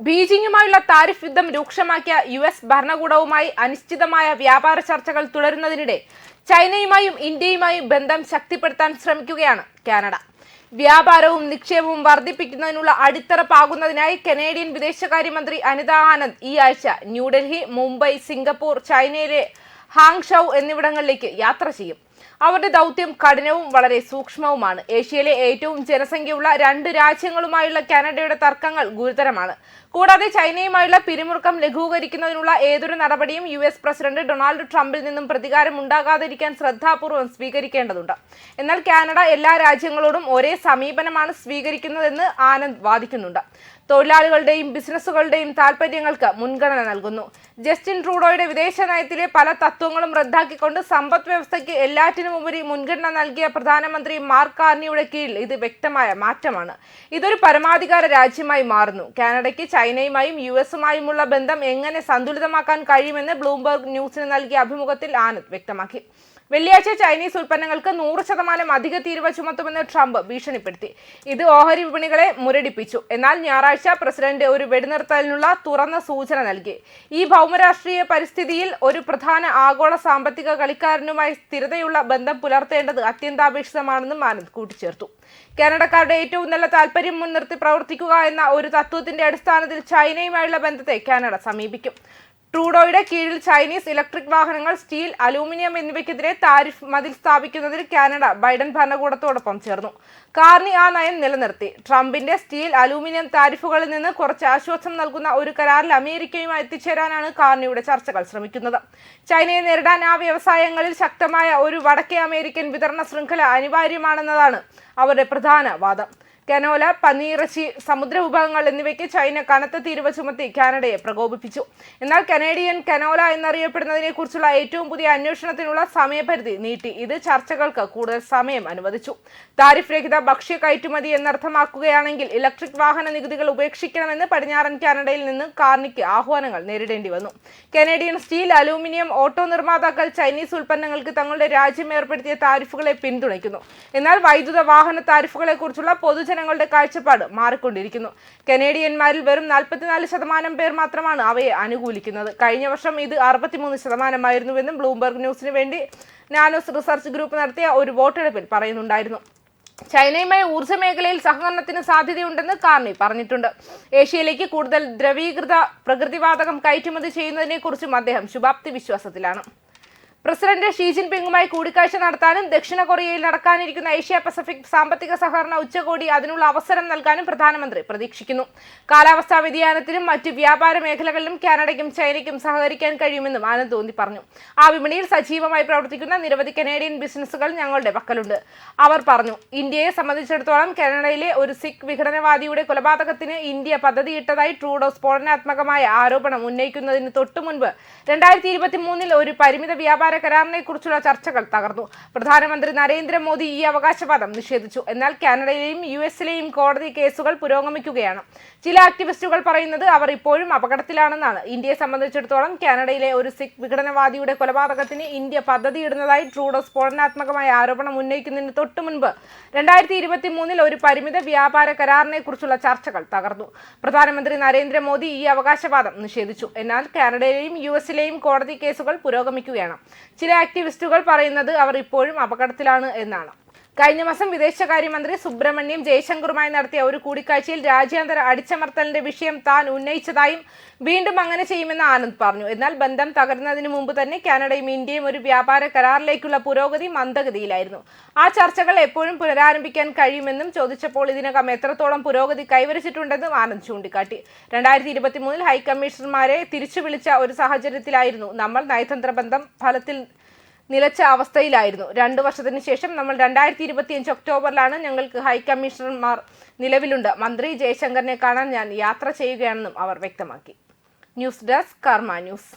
ബീജിംഗുമായുള്ള tariff യുദ്ധം രൂക്ഷമാക്കിയ US ഭരണകൂടവുമായി അനിശ്ചിതമായ വ്യാപാര ചർച്ചകൾ തുടരുന്നതിനിടെ ചൈനയുമായും ഇന്ത്യയുമായും ബന്ധം ശക്തിപ്പെടുത്താൻ ശ്രമിക്കുകയാണ് കാനഡ. വ്യാപാരവും നിക്ഷേപവും വർദ്ധിപ്പിക്കുന്നതിനുള്ള അടിത്തറ പാകുന്നതിനായി കനേഡിയൻ വിദേശകാര്യമന്ത്രി അനിത ആനന്ദ് ഈ ആഴ്ച ന്യൂഡൽഹി, മുംബൈ, സിംഗപ്പൂർ, ചൈനയിലെ ഹാങ്ഷൌ എന്നിവിടങ്ങളിലേക്ക് യാത്ര ചെയ്യും. അവരുടെ ദൗത്യം കഠിനവും വളരെ സൂക്ഷ്മവുമാണ്. ഏഷ്യയിലെ ഏറ്റവും ജനസംഖ്യയുള്ള രണ്ട് രാജ്യങ്ങളുമായുള്ള കാനഡയുടെ തർക്കങ്ങൾ ഗുരുതരമാണ്. കൂടാതെ ചൈനയുമായുള്ള പിരിമുറുക്കം ലഘൂകരിക്കുന്നതിനുള്ള ഏതൊരു നടപടിയും യുഎസ് പ്രസിഡന്റ് ഡൊണാൾഡ് ട്രംപിൽ നിന്നും പ്രതികാരം ഉണ്ടാകാതിരിക്കാൻ ശ്രദ്ധാപൂർവ്വം സ്വീകരിക്കേണ്ടതുണ്ട്. എന്നാൽ കാനഡ എല്ലാ രാജ്യങ്ങളോടും ഒരേ സമീപനമാണ് സ്വീകരിക്കുന്നതെന്ന് ആനന്ദ് വാദിക്കുന്നുണ്ട്. തൊഴിലാളികളുടെയും ബിസിനസ്സുകളുടെയും താൽപര്യങ്ങൾക്ക് മുൻഗണന നൽകുന്നു. ജസ്റ്റിൻ ട്രൂഡോയുടെ വിദേശ നയത്തിലെ പല തത്വങ്ങളും റദ്ദാക്കിക്കൊണ്ട് സമ്പദ് വ്യവസ്ഥയ്ക്ക് എല്ലാറ്റിനുമുപരി മുൻഗണന നൽകിയ പ്രധാനമന്ത്രി മാർക്ക് കാർണിയുടെ കീഴിൽ ഇത് വ്യക്തമായ മാറ്റമാണ്. ഇതൊരു പരമാധികാര രാജ്യമായി മാറുന്നു. കാനഡയ്ക്ക് ചൈനയുമായും യുഎസുമായുമുള്ള ബന്ധം എങ്ങനെ സന്തുലിതമാക്കാൻ കഴിയുമെന്ന് ബ്ലൂംബർഗ് ന്യൂസിന് നൽകിയ അഭിമുഖത്തിൽ ആനന്ദ് വ്യക്തമാക്കി. വെള്ളിയാഴ്ച ചൈനീസ് ഉൽപ്പന്നങ്ങൾക്ക് 100% അധിക തീരുവ ചുമത്തുമെന്ന് ട്രംപ് ഭീഷണിപ്പെടുത്തി. ഇത് ഓഹരി വിപണികളെ മുരടിപ്പിച്ചു. എന്നാൽ ഞായറാഴ്ച പ്രസിഡന്റ് ഒരു വെടിനിർത്തലിനുള്ള തുറന്ന സൂചന നൽകി. ഈ ഭൗമരാഷ്ട്രീയ പരിസ്ഥിതിയിൽ ഒരു പ്രധാന ആഗോള സാമ്പത്തിക കളിക്കാരനുമായി സ്ഥിരതയുള്ള ബന്ധം പുലർത്തേണ്ടത് അത്യന്താപേക്ഷിതമാണെന്നും ആനന്ദ് കൂട്ടിച്ചേർത്തു. കാനഡക്കാരുടെ ഏറ്റവും നല്ല താൽപര്യം മുൻനിർത്തി പ്രവർത്തിക്കുക എന്ന ഒരു തത്വത്തിന്റെ അടിസ്ഥാനത്തിൽ ചൈനയുമായുള്ള ബന്ധത്തെ കാനഡ സമീപിക്കും. ട്രൂഡോയുടെ കീഴിൽ ചൈനീസ് ഇലക്ട്രിക് വാഹനങ്ങൾ, സ്റ്റീൽ, അലൂമിനിയം എന്നിവയ്ക്കെതിരെ താരിഫ് മതിൽ സ്ഥാപിക്കുന്നതിൽ കാനഡ ബൈഡൻ ഭരണകൂടത്തോടൊപ്പം ചേർന്നു. കാർണി ആ നയം നിലനിർത്തി. ട്രംപിന്റെ സ്റ്റീൽ, അലൂമിനിയം താരിഫുകളിൽ നിന്ന് കുറച്ച് ആശ്വാസം നൽകുന്ന ഒരു കരാറിൽ അമേരിക്കയുമായി എത്തിച്ചേരാനാണ് കാർണിയുടെ ചർച്ചകൾ ശ്രമിക്കുന്നത്. ചൈനയെ നേരിടാൻ ആ വ്യവസായങ്ങളിൽ ശക്തമായ ഒരു വടക്കേ അമേരിക്കൻ വിതരണ ശൃംഖല അനിവാര്യമാണെന്നതാണ് അവരുടെ പ്രധാന വാദം. കനോല, പന്നിയിറച്ചി, സമുദ്ര വിഭവങ്ങൾ എന്നിവയ്ക്ക് ചൈന കനത്ത തീരുവ ചുമത്തി കാനഡയെ പ്രകോപിപ്പിച്ചു. എന്നാൽ കനേഡിയൻ കനോല എന്നറിയപ്പെടുന്നതിനെ കുറിച്ചുള്ള ഏറ്റവും പുതിയ അന്വേഷണത്തിനുള്ള സമയപരിധി നീട്ടി. ഇത് ചർച്ചകൾക്ക് കൂടുതൽ സമയം അനുവദിച്ചു. താരിഫ് രഹിത ഭക്ഷ്യ കയറ്റുമതി എന്നർത്ഥമാക്കുകയാണെങ്കിൽ ഇലക്ട്രിക് വാഹന നികുതികൾ ഉപേക്ഷിക്കണമെന്ന് പടിഞ്ഞാറൻ കാനഡയിൽ നിന്ന് കാർണിക്ക് ആഹ്വാനങ്ങൾ നേരിടേണ്ടി വന്നു. കനേഡിയൻ സ്റ്റീൽ, അലൂമിനിയം, ഓട്ടോ നിർമ്മാതാക്കൾ ചൈനീസ് ഉൽപ്പന്നങ്ങൾക്ക് തങ്ങളുടെ രാജ്യം ഏർപ്പെടുത്തിയ താരിഫുകളെ പിന്തുണയ്ക്കുന്നു. എന്നാൽ വൈദ്യുത വാഹന താരിഫുകളെ കുറിച്ചുള്ള പൊതുജനങ്ങളുടെ കാഴ്ചപ്പാട് മാറിക്കൊണ്ടിരിക്കുന്നു. കനേഡിയന്മാരിൽ വെറും 44% പേർ മാത്രമാണ് അവയെ അനുകൂലിക്കുന്നത്. കഴിഞ്ഞ വർഷം ഇത് 63%ആയിരുന്നുവെന്നും ബ്ലൂംബർഗ് ന്യൂസിന് വേണ്ടി നാനോസ് റിസർച്ച് ഗ്രൂപ്പ് നടത്തിയ ഒരു വോട്ടെടുപ്പിൽ പറയുന്നുണ്ടായിരുന്നു. ചൈനയുമായി ഊർജ്ജ മേഖലയിൽ സഹകരണത്തിന് സാധ്യതയുണ്ടെന്ന് കാർണി പറഞ്ഞിട്ടുണ്ട്. ഏഷ്യയിലേക്ക് കൂടുതൽ ദ്രവീകൃത പ്രകൃതിവാതകം കയറ്റുമതി ചെയ്യുന്നതിനെ കുറിച്ചും അദ്ദേഹം ശുഭാപ്തി വിശ്വാസത്തിലാണ്. പ്രസിഡന്റ് ഷീ ജിൻപിങ്ങുമായി കൂടിക്കാഴ്ച നടത്താനും ദക്ഷിണ കൊറിയയിൽ നടക്കാനിരിക്കുന്ന ഏഷ്യ പസഫിക് സാമ്പത്തിക സഹകരണ ഉച്ചകോടി അതിനുള്ള അവസരം നൽകാനും പ്രധാനമന്ത്രി പ്രതീക്ഷിക്കുന്നു. കാലാവസ്ഥാ വ്യതിയാനത്തിനും മറ്റ് വ്യാപാര മേഖലകളിലും കാനഡയ്ക്കും ചൈനയ്ക്കും സഹകരിക്കാൻ കഴിയുമെന്നും ആനന്ദ് ഊന്നി പറഞ്ഞു. ആ വിപണിയിൽ സജീവമായി പ്രവർത്തിക്കുന്ന നിരവധി കനേഡിയൻ ബിസിനസ്സുകൾ ഞങ്ങളുടെ പക്കലുണ്ട്. അവർ പറഞ്ഞു. ഇന്ത്യയെ സംബന്ധിച്ചിടത്തോളം കാനഡയിലെ ഒരു സിഖ് വിഘടനവാദിയുടെ കൊലപാതകത്തിന് ഇന്ത്യ പദ്ധതിയിട്ടതായി ട്രൂഡോ സ്ഫോടനാത്മകമായ ആരോപണം ഉന്നയിക്കുന്നതിന് തൊട്ടു മുൻപ് 2023 ഒരു പരിമിത വ്യാപാര കരാറിനെ കുറിച്ചുള്ള ചർച്ചകൾ തകർന്നു. പ്രധാനമന്ത്രി നരേന്ദ്രമോദി ഈ അവകാശവാദം നിഷേധിച്ചു. എന്നാൽ കാനഡയിലെയും യുഎസിലെയും കോടതി കേസുകൾ പുരോഗമിക്കുകയാണ്. ചില ആക്ടിവിസ്റ്റുകൾ പറയുന്നത് അവർ ഇപ്പോഴും അപകടത്തിലാണെന്നാണ്. ഇന്ത്യയെ സംബന്ധിച്ചിടത്തോളം കാനഡയിലെ ഒരു സിഖ് വിഘടനവാദിയുടെ കൊലപാതകത്തിന് ഇന്ത്യ പദ്ധതിയിടുന്നതായി ട്രൂഡോ സ്ഫോടനാത്മകമായ ആരോപണം ഉന്നയിക്കുന്നതിന് തൊട്ടു മുൻപ് 2023 ഒരു പരിമിത വ്യാപാര കരാറിനെ കുറിച്ചുള്ള ചർച്ചകൾ തകർന്നു. പ്രധാനമന്ത്രി നരേന്ദ്രമോദി ഈ അവകാശവാദം നിഷേധിച്ചു. എന്നാൽ കാനഡയിലെയും യുഎസിലെയും കോടതി കേസുകൾ പുരോഗമിക്കുകയാണ്. ചില ആക്ടിവിസ്റ്റുകൾ പറയുന്നത് അവർ ഇപ്പോഴും അപകടത്തിലാണ് എന്നാണ്. കഴിഞ്ഞ മാസം വിദേശകാര്യമന്ത്രി സുബ്രഹ്മണ്യം ജയശങ്കറുമായി നടത്തിയ ഒരു കൂടിക്കാഴ്ചയിൽ രാജ്യാന്തര അടിച്ചമർത്തലിന്റെ വിഷയം താൻ ഉന്നയിച്ചതായും വീണ്ടും അങ്ങനെ ചെയ്യുമെന്ന് ആനന്ദ് പറഞ്ഞു. എന്നാൽ ബന്ധം തകരുന്നതിന് മുമ്പ് തന്നെ കാനഡയും ഇന്ത്യയും ഒരു വ്യാപാര കരാറിലേക്കുള്ള പുരോഗതി മന്ദഗതിയിലായിരുന്നു. ആ ചർച്ചകൾ എപ്പോഴും പുനരാരംഭിക്കാൻ കഴിയുമെന്നും ചോദിച്ചപ്പോൾ ഇതിനകം എത്രത്തോളം പുരോഗതി കൈവരിച്ചിട്ടുണ്ടെന്നും ആനന്ദ് ചൂണ്ടിക്കാട്ടി. 2023 ഹൈക്കമ്മീഷണർമാരെ തിരിച്ചു വിളിച്ച ഒരു സാഹചര്യത്തിലായിരുന്നു നമ്മൾ നയതന്ത്ര ബന്ധം ഫലത്തിൽ നിലച്ച അവസ്ഥയിലായിരുന്നു. 2 വർഷത്തിന് ശേഷം നമ്മൾ 2025 ഒക്ടോബറിലാണ് ഞങ്ങൾക്ക് ഹൈക്കമ്മീഷണർമാർ നിലവിലുണ്ട്. മന്ത്രി ജയശങ്കറിനെ കാണാൻ ഞാൻ യാത്ര ചെയ്യുകയാണെന്നും അവർ വ്യക്തമാക്കി. ന്യൂസ് ഡെസ്ക് കർമ്മ ന്യൂസ്.